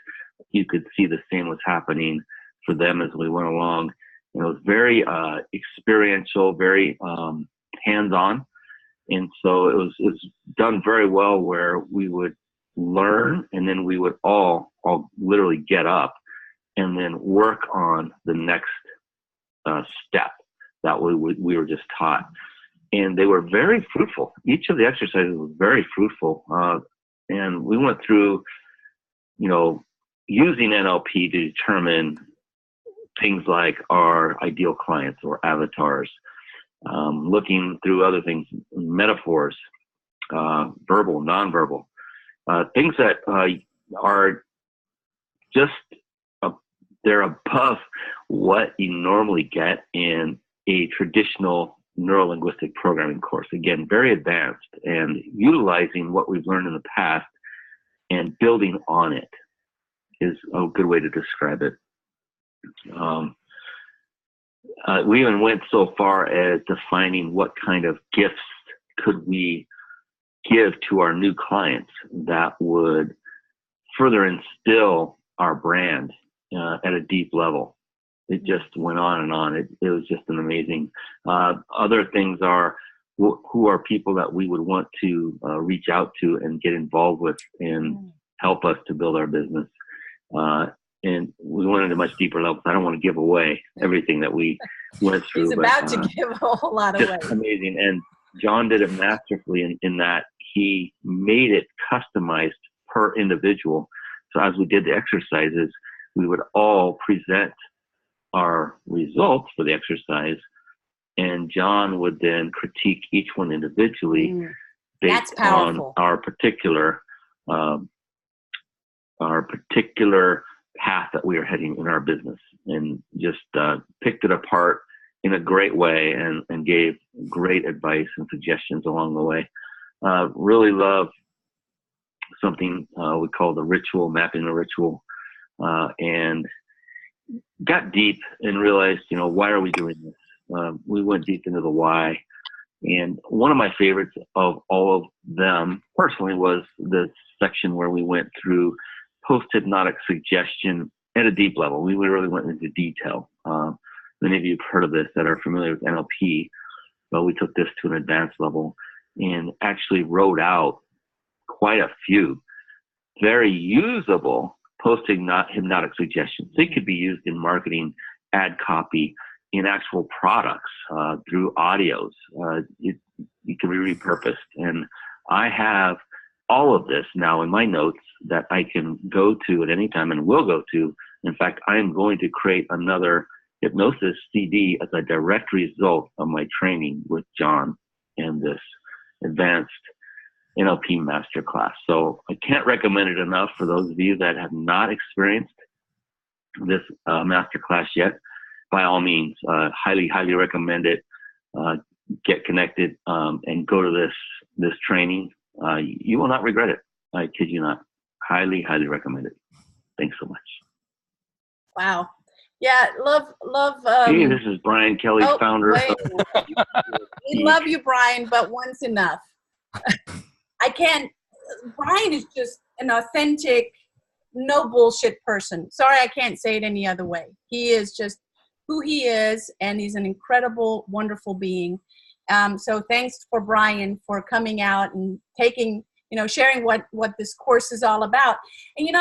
You could see the same was happening for them as we went along. It was very experiential, very hands-on, and so it was done very well. Where we would learn, and then we would all literally get up, and then work on the next step that we were just taught, and they were very fruitful. Each of the exercises was very fruitful, and we went through, using NLP to determine things like our ideal clients or avatars, looking through other things, metaphors, verbal, nonverbal, things that are just, they're above what you normally get in a traditional neuro-linguistic programming course. Again, very advanced, and utilizing what we've learned in the past and building on it is a good way to describe it. We even went so far as defining what kind of gifts could we give to our new clients that would further instill our brand at a deep level. It just went on and on. It was just an amazing. Other things are who are people that we would want to reach out to and get involved with and help us to build our business. And we went into much deeper levels. I don't want to give away everything that we went through. He's about to give a whole lot away. Amazing. And John did it masterfully in that he made it customized per individual. So as we did the exercises, we would all present our results for the exercise, and John would then critique each one individually based on our particular path that we are heading in our business, and just picked it apart in a great way and gave great advice and suggestions along the way. Really love something we call the ritual, mapping the ritual, and got deep and realized, why are we doing this? We went deep into the why. And one of my favorites of all of them personally was the section where we went through post-hypnotic suggestion at a deep level. We really went into detail. Many of you have heard of this that are familiar with NLP, but we took this to an advanced level and actually wrote out quite a few very usable post-hypnotic suggestions. They could be used in marketing, ad copy, in actual products, through audios. It can be repurposed. And I have all of this now in my notes that I can go to at any time and will go to. In fact, I am going to create another hypnosis CD as a direct result of my training with John and this advanced NLP masterclass. So I can't recommend it enough for those of you that have not experienced this masterclass yet. By all means, highly, highly recommend it. Get connected and go to this this training. You will not regret it. I kid you not. Highly, highly recommend it. Thanks so much. Wow. Yeah, love. Hey, this is Brian Kelly, founder. We love you, Brian, but one's enough. I can't. Brian is just an authentic, no bullshit person. Sorry, I can't say it any other way. He is just who he is, and he's an incredible, wonderful being. So thanks for Brian for coming out and taking, sharing what this course is all about. And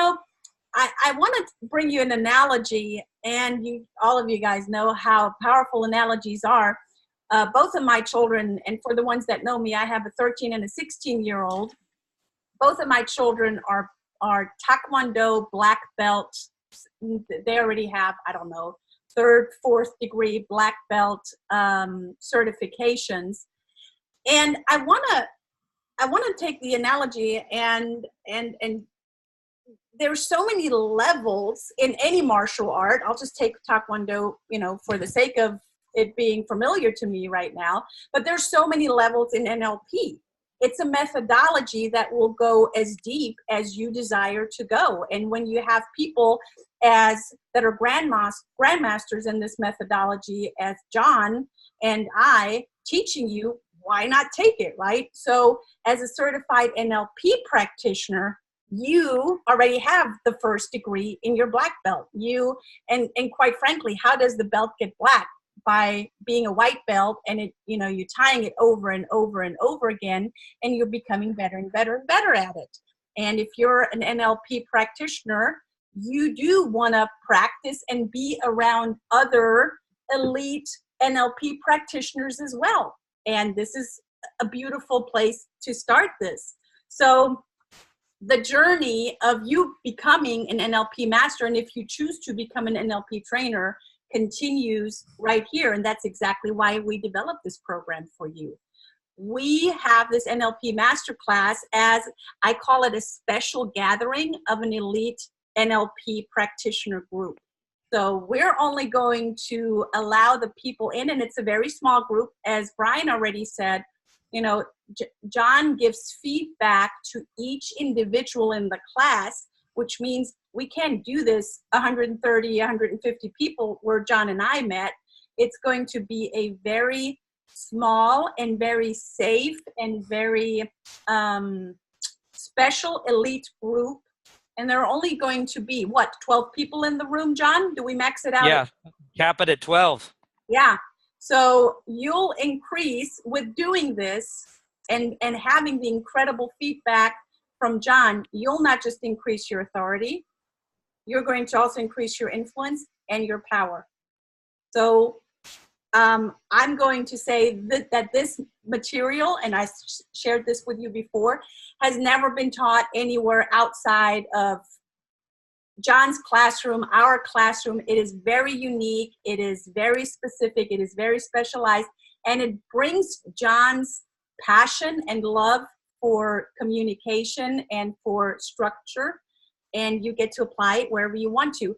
I want to bring you an analogy, and all of you guys know how powerful analogies are. Both of my children, and for the ones that know me, I have a 13 and a 16-year-old. Both of my children are Taekwondo black belts. They already have, I don't know, 3rd, 4th degree black belt certifications. And I want to take the analogy and there's so many levels in any martial art. I'll just take Taekwondo, for the sake of it being familiar to me right now, but there's so many levels in NLP. It's a methodology that will go as deep as you desire to go. And when you have people that are grandmasters in this methodology, as John and I teaching you, why not take it, right? So as a certified NLP practitioner, you already have the 1st degree in your black belt. And quite frankly, how does the belt get black? By being a white belt, and you're tying it over and over and over again, and you're becoming better and better and better at it. And if you're an NLP practitioner, you do want to practice and be around other elite NLP practitioners as well. And this is a beautiful place to start this. So the journey of you becoming an NLP master, and if you choose to become an NLP trainer, continues right here. And that's exactly why we developed this program for you. We have this NLP masterclass, as I call it, a special gathering of an elite NLP practitioner group. So we're only going to allow the people in, and it's a very small group. As Brian already said, John gives feedback to each individual in the class, which means we can't do this 130, 150 people where John and I met. It's going to be a very small and very safe and very special elite group. And there are only going to be, 12 people in the room, John? Do we max it out? Yeah, cap it at 12. Yeah. So you'll increase with doing this and having the incredible feedback from John. You'll not just increase your authority, you're going to also increase your influence and your power. So I'm going to say that this material, and I shared this with you before, has never been taught anywhere outside of John's classroom, our classroom. It is very unique. It is very specific. It is very specialized. And it brings John's passion and love for communication and for structure. And you get to apply it wherever you want to.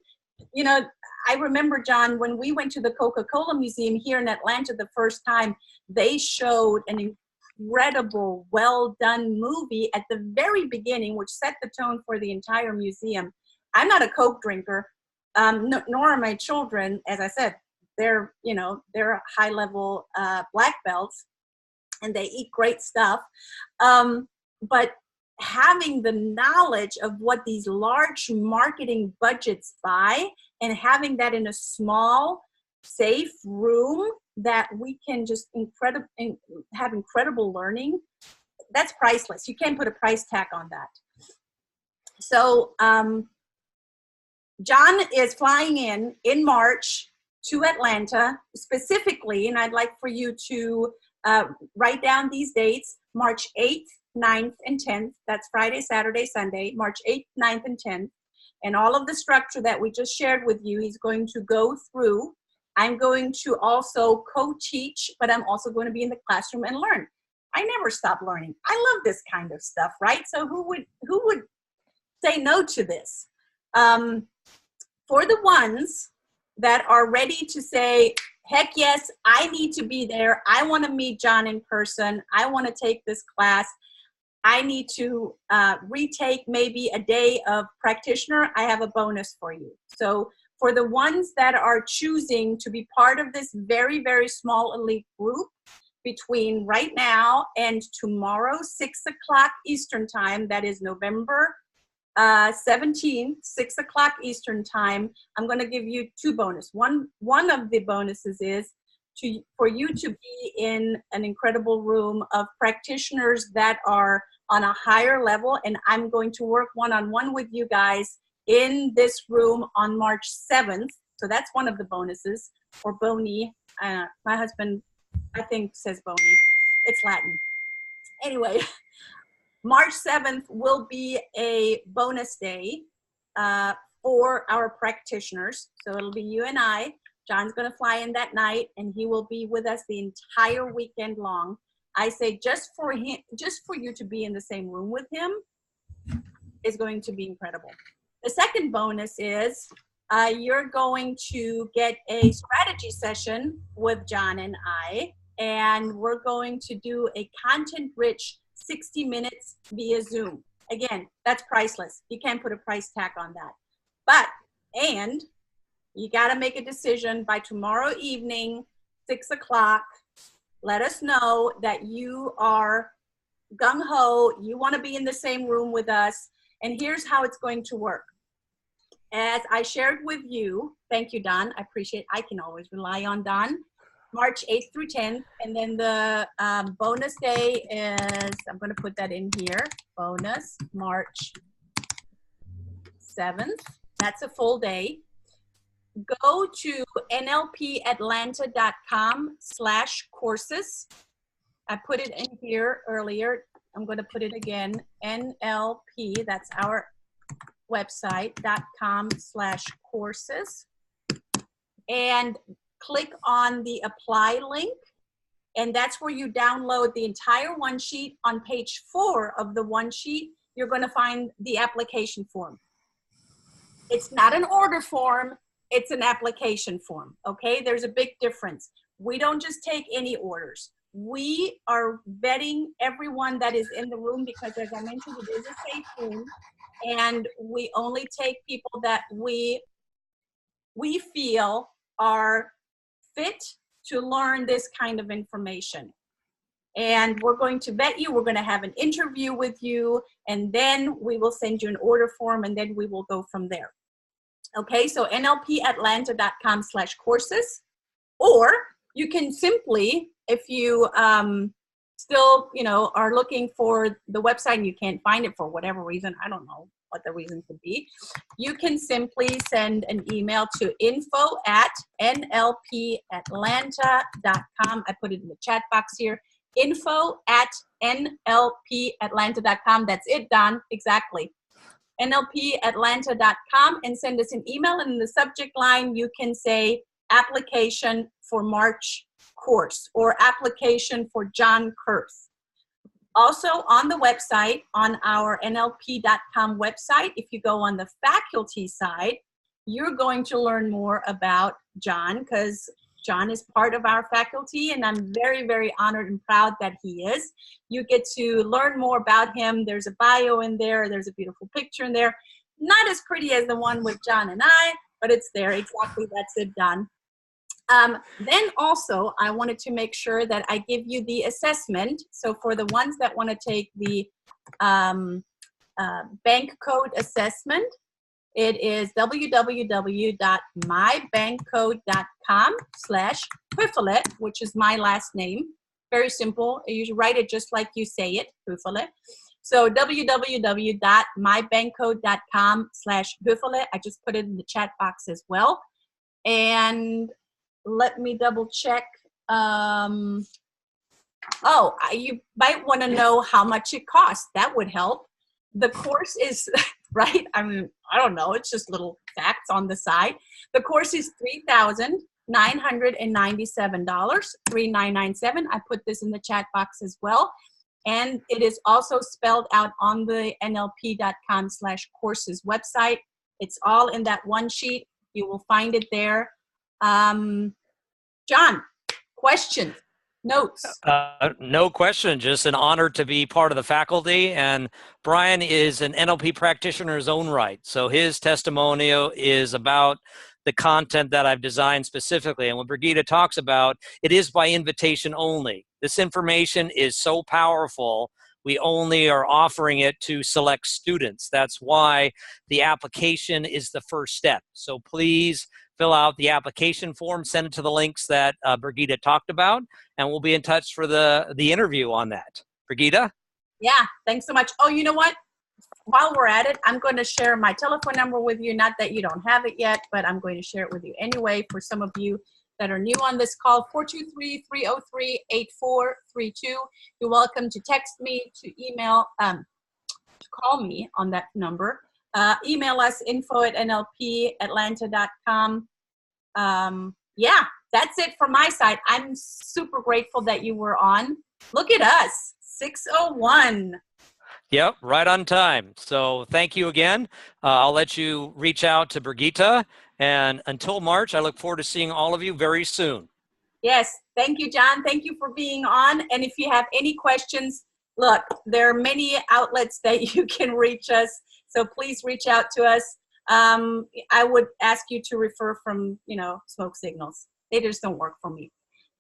I remember, John, when we went to the Coca-Cola Museum here in Atlanta the first time, they showed an incredible, well-done movie at the very beginning, which set the tone for the entire museum. I'm not a Coke drinker, nor are my children. As I said, they're high-level black belts, and they eat great stuff. But having the knowledge of what these large marketing budgets buy, and having that in a small, safe room that we can just have incredible learning, that's priceless. You can't put a price tag on that. So John is flying in March to Atlanta specifically, and I'd like for you to write down these dates: March 8th, 9th, and 10th. That's Friday, Saturday, Sunday, March 8th, 9th, and 10th. And all of the structure that we just shared with you, he's going to go through. I'm going to also co-teach, but I'm also going to be in the classroom and learn. I never stop learning. I love this kind of stuff, right? So who would say no to this? For the ones that are ready to say, heck yes, I need to be there. I want to meet John in person. I want to take this class. I need to retake maybe a day of practitioner. I have a bonus for you. So for the ones that are choosing to be part of this very, very small elite group, between right now and tomorrow, 6 o'clock Eastern time, that is November 17th, 6 o'clock Eastern time, I'm going to give you two bonuses. One of the bonuses is for you to be in an incredible room of practitioners that are on a higher level, and I'm going to work one-on-one with you guys in this room on March 7th. So that's one of the bonuses, or boni. My husband, I think, says boni. It's Latin. Anyway, March 7th will be a bonus day for our practitioners. So it'll be you and I. John's going to fly in that night, and he will be with us the entire weekend long. I say just for you to be in the same room with him is going to be incredible. The second bonus is you're going to get a strategy session with John and I, and we're going to do a content-rich 60 minutes via Zoom. Again, that's priceless. You can't put a price tag on that. And you got to make a decision by tomorrow evening, 6 o'clock. Let us know that you are gung-ho, you want to be in the same room with us, and here's how it's going to work. As I shared with you, thank you, Don. I appreciate, I can always rely on Don. March 8th through 10th, and then the bonus day is, I'm going to put that in here, bonus March 7th. That's a full day. Go to nlpatlanta.com/courses. I put it in here earlier. I'm going to put it again, NLP, that's our website, .com/courses. And click on the apply link. And that's where you download the entire one sheet. On page 4 of the one sheet, you're going to find the application form. It's not an order form. It's an application form, okay? There's a big difference. We don't just take any orders. We are vetting everyone that is in the room because, as I mentioned, it is a safe room, and we only take people that we feel are fit to learn this kind of information. And we're going to vet you. We're going to have an interview with you, and then we will send you an order form, and then we will go from there. Okay, so nlpatlanta.com/courses, or you can simply, if you still, are looking for the website and you can't find it for whatever reason, I don't know what the reason could be, you can simply send an email to info@nlpatlanta.com. I put it in the chat box here, info@nlpatlanta.com. That's it, Don, exactly. nlpatlanta.com, and send us an email, and in the subject line you can say application for March course or application for John Kurth. Also on the website, on our nlp.com website, if you go on the faculty side, you're going to learn more about John, because John is part of our faculty, and I'm very, very honored and proud that he is. You get to learn more about him. There's a bio in there. There's a beautiful picture in there. Not as pretty as the one with John and I, but it's there. Exactly, that's it, Don. Then also, I wanted to make sure that I give you the assessment. So for the ones that want to take the bank code assessment, it is www.mybankcode.com/Hoeferle, which is my last name. Very simple. You write it just like you say it, Hoeferle. So www.mybankcode.com/Hoeferle. I just put it in the chat box as well. And let me double check. You might want to know how much it costs. That would help. The course is, right? I mean, I don't know. It's just little facts on the side. The course is $3,997, $3,997. I put this in the chat box as well. And it is also spelled out on the nlp.com/courses website. It's all in that one sheet. You will find it there. John, questions, notes? No question, just an honor to be part of the faculty. And Brian is an NLP practitioner in his own right. So his testimonial is about the content that I've designed specifically. And when Brigitta talks about, it is by invitation only. This information is so powerful, we only are offering it to select students. That's why the application is the first step. So please fill out the application form, send it to the links that Brigitta talked about, and we'll be in touch for the interview on that. Brigitta? Yeah, thanks so much. Oh, you know what? While we're at it, I'm going to share my telephone number with you. Not that you don't have it yet, but I'm going to share it with you anyway for some of you that are new on this call, 423-303-8432. You're welcome to text me, to email, to call me on that number. Email us, info@nlpatlanta.com. Yeah, that's it from my side. I'm super grateful that you were on. Look at us, 6:01. Yep, right on time. So thank you again. I'll let you reach out to Brigitta. And until March, I look forward to seeing all of you very soon. Yes, thank you, John. Thank you for being on. And if you have any questions, look, there are many outlets that you can reach us. So please reach out to us. I would ask you to refer from, smoke signals. They just don't work for me.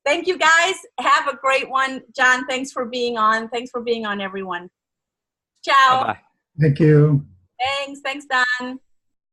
Thank you, guys. Have a great one. John, thanks for being on. Thanks for being on, everyone. Ciao. Bye-bye. Thank you. Thanks, Don.